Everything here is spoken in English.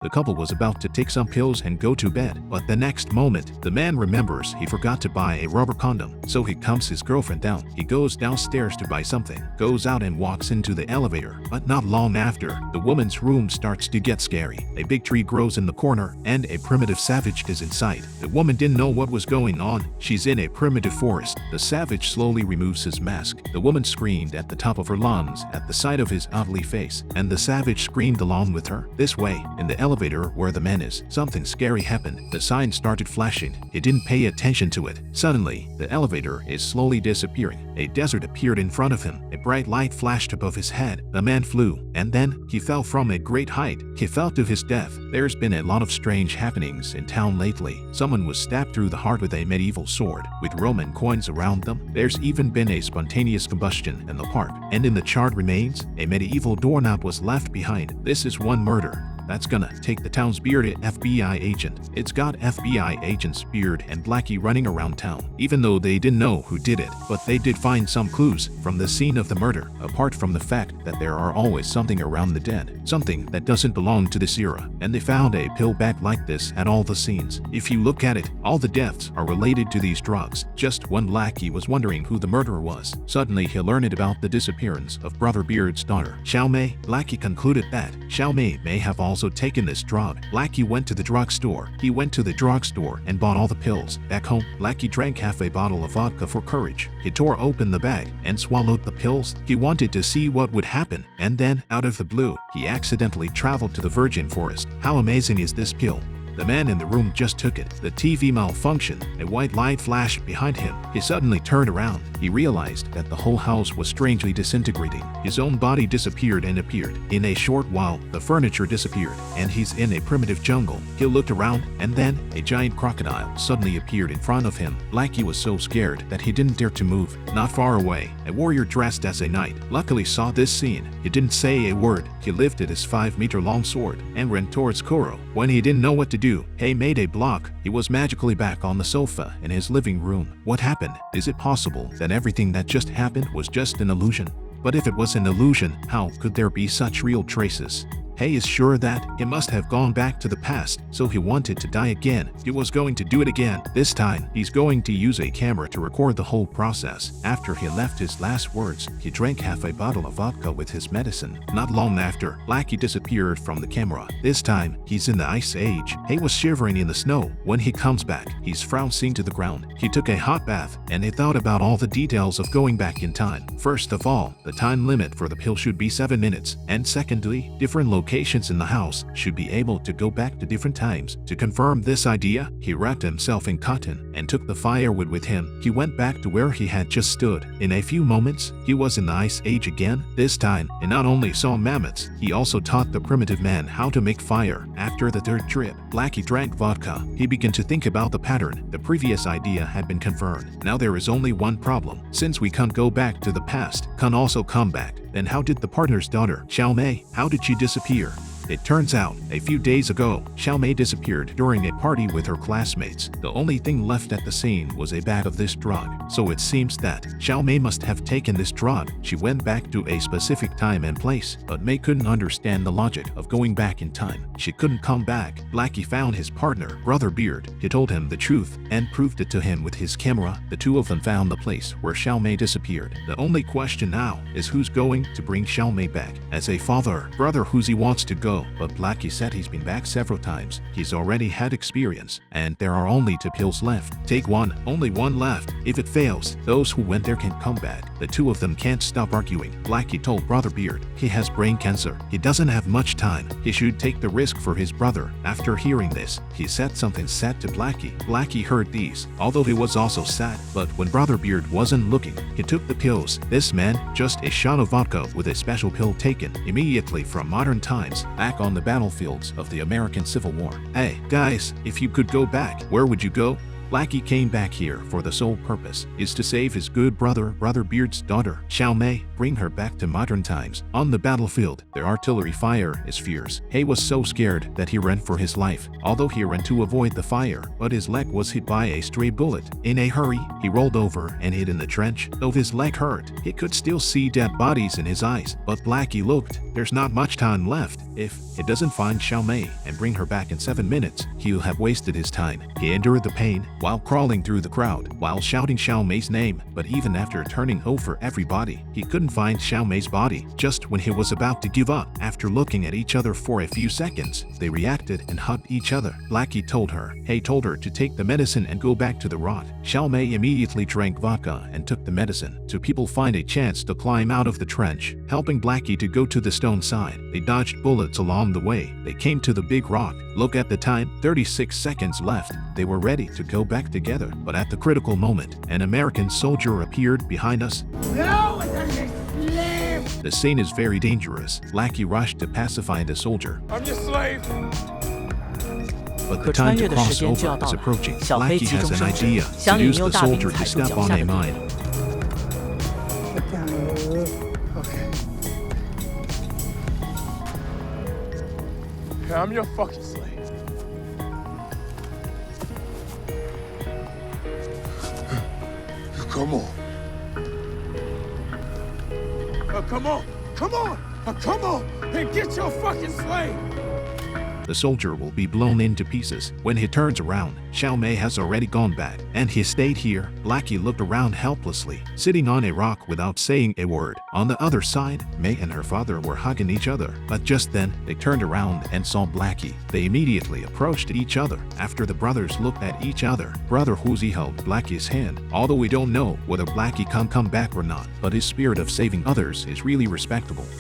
The couple was about to take some pills and go to bed, but the next moment, the man remembers he forgot to buy a rubber condom, so he calms his girlfriend down. He goes downstairs to buy something, goes out and walks into the elevator, but not long after, the woman's room starts to get scary. A big tree grows in the corner, and a primitive savage is inside. The woman didn't know what was going on. She's in a primitive forest. The savage slowly removes his mask. The woman screamed at the top of her lungs at the sight of his ugly face, and the savage screamed along with her. This way, in the elevator where the man is, something scary happened. The sign started flashing. He didn't pay attention to it. Suddenly, the elevator is slowly disappearing. A desert appeared in front of him. A bright light flashed above his head. The man flew, and then he fell from a great height. He fell to his death. There's been a lot of strange happenings in town lately. Someone was stabbed through the heart with a medieval sword, with Roman coins around them. There's even been a spontaneous combustion in the park, and in the charred remains, a medieval doorknob was left behind. This is one murder that's gonna take the town's bearded FBI agent. It's got FBI agents Beard and Blackie running around town, even though they didn't know who did it. But they did find some clues from the scene of the murder, apart from the fact that there are always something around the dead, something that doesn't belong to this era. And they found a pill bag like this at all the scenes. If you look at it, all the deaths are related to these drugs. Just when Blackie was wondering who the murderer was, suddenly he learned about the disappearance of Brother Beard's daughter, Xiao Mei. Blackie concluded that Xiao Mei may have also taken this drug. Blackie went to the drugstore. He went to the drugstore and bought all the pills. Back home, Blackie drank half a bottle of vodka for courage. He tore open the bag and swallowed the pills. He wanted to see what would happen, and then, out of the blue, he accidentally traveled to the virgin forest. How amazing is this pill? The man in the room just took it. The TV malfunctioned. A white light flashed behind him. He suddenly turned around. He realized that the whole house was strangely disintegrating. His own body disappeared and appeared. In a short while, the furniture disappeared, and he's in a primitive jungle. He looked around, and then a giant crocodile suddenly appeared in front of him. Blackie was so scared that he didn't dare to move. Not far away, a warrior dressed as a knight luckily saw this scene. He didn't say a word. He lifted his 5-meter-long sword and ran towards Koro. When he didn't know what to do, he made a block. He was magically back on the sofa in his living room. What happened? Is it possible that everything that just happened was just an illusion? But if it was an illusion, how could there be such real traces? He is sure that he must have gone back to the past, so he wanted to die again. He was going to do it again. This time, he's going to use a camera to record the whole process. After he left his last words, he drank half a bottle of vodka with his medicine. Not long after, Blackie disappeared from the camera. This time, he's in the Ice Age. He was shivering in the snow. When he comes back, he's frousing to the ground. He took a hot bath, and he thought about all the details of going back in time. First of all, the time limit for the pill should be 7 minutes, and secondly, different locations in the house should be able to go back to different times. To confirm this idea, he wrapped himself in cotton and took the firewood with him. He went back to where he had just stood. In a few moments, he was in the Ice Age again. This time, he not only saw mammoths, he also taught the primitive man how to make fire. After the third trip, Blackie drank vodka. He began to think about the pattern. The previous idea had been confirmed. Now there is only one problem. Since we can't go back to the past, can't also come back, then how did the partner's daughter, Xiao Mei, how did she disappear? It turns out, a few days ago, Xiao Mei disappeared during a party with her classmates. The only thing left at the scene was a bag of this drug. So it seems that Xiao Mei must have taken this drug. She went back to a specific time and place, but Mei couldn't understand the logic of going back in time. She couldn't come back. Blackie found his partner, Brother Beard. He told him the truth and proved it to him with his camera. The two of them found the place where Xiao Mei disappeared. The only question now is who's going to bring Xiao Mei back. As a father, Brother Huzi wants to go, but Blackie said he's been back several times. He's already had experience, and there are only 2 pills left. Take one, only one left. If it fails, those who went there can come back. The two of them can't stop arguing. Blackie told Brother Beard he has brain cancer. He doesn't have much time. He should take the risk for his brother. After hearing this, he said something sad to Blackie. Blackie heard these, although he was also sad. But when Brother Beard wasn't looking, he took the pills. This meant just a shot of vodka with a special pill taken immediately from modern times, back on the battlefields of the American Civil War. Hey, guys, if you could go back, where would you go? Blackie came back here for the sole purpose is to save his good brother Beard's daughter, Xiao Mei, bring her back to modern times. On the battlefield, their artillery fire is fierce. He was so scared that he ran for his life, although he ran to avoid the fire, but his leg was hit by a stray bullet. In a hurry, he rolled over and hid in the trench. Though his leg hurt, he could still see dead bodies in his eyes. But Blackie looked, there's not much time left. If he doesn't find Xiao Mei and bring her back in 7 minutes, he'll have wasted his time. He endured the pain while crawling through the crowd, while shouting Xiao Mei's name, but even after turning over every body, he couldn't find Xiao Mei's body. Just when he was about to give up, after looking at each other for a few seconds, they reacted and hugged each other. Blackie told her to take the medicine and go back to the rod. Xiao Mei immediately drank vodka and took the medicine. Two people find a chance to climb out of the trench, helping Blackie to go to the stone side. They dodged bullets along the way. They came to the big rock. Look at the time, 36 seconds left. They were ready to go back together, but at the critical moment, an American soldier appeared behind us. No, it doesn't sleep! The scene is very dangerous. Blackie rushed to pacify the soldier. I'm your slave! But the time to cross over is approaching. Blackie has an idea to use the soldier to step on a mine. Get down here. Okay. Yeah, I'm your fucking slave. Come on. Come on. Come on. Come on. And get your fucking slave. The soldier will be blown into pieces. When he turns around, Xiao Mei has already gone back, and he stayed here. Blackie looked around helplessly, sitting on a rock without saying a word. On the other side, Mei and her father were hugging each other, but just then, they turned around and saw Blackie. They immediately approached each other. After the brothers looked at each other, Brother Huzi held Blackie's hand. Although we don't know whether Blackie can come back or not, but his spirit of saving others is really respectable.